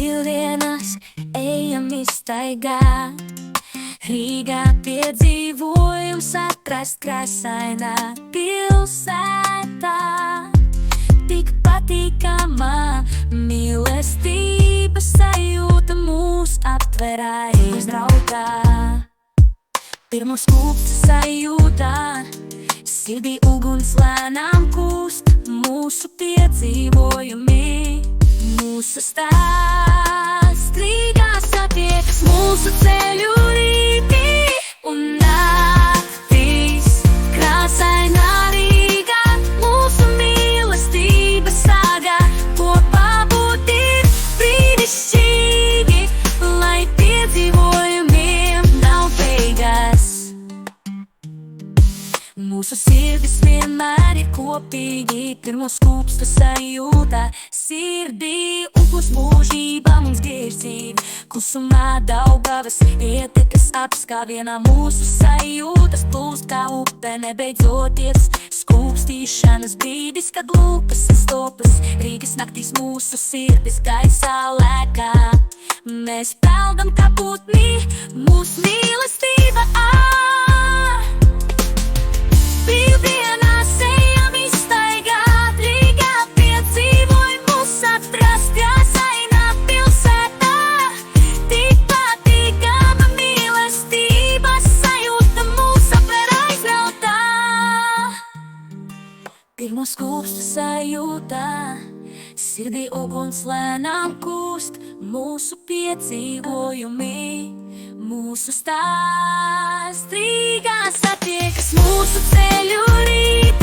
brīvdienas, ejam iztaigā. Rīgā piedzīvojums atrast krāsainā pilsētā. Tik patīkamā mīlestības sajūta mūs aptverā izrautā. Pirmo skūpstu sajūtā, sirdī uguns lēnām kūst, mūsu piedzīvojumi, mūsu stāsts Rīgā satiekas, mūsu ceļu rītī un naktīs. Krāsainā Rīgā, mūsu mīlestības sāga, kopā būt ir brīnišķīgi, lai piedzīvojumiem nav beigas. Mūsu sirdis vienmēr ir kopīgi, pirmo skūpstu sajūtā sirdī, uguns mūžībā mums girdzība. Klusumā Daugavas ietekas apskāvienā, mūsu sajūtas plūst kā upe nebeidzoties. Skūpstīšanas brīdis, kad lūpas stopas, Rīgas naktīs mūsu sirdis gaisā lēkā. Mēs peldam kā putni, mūsu mīlestība brīvdienās ejam iztaigāt, Rīgā piedzīvojumus atrast krāsainā pilsētā. Tik patīkama mīlestības sajūta mūs aptver aizrautā. Pirmo skūpstu sajūtā, sirdī uguns lēnām kūst, mūsu piedzīvojumi, mūsu stāsts Rīgā satiekas, mūsu ceļu rīt.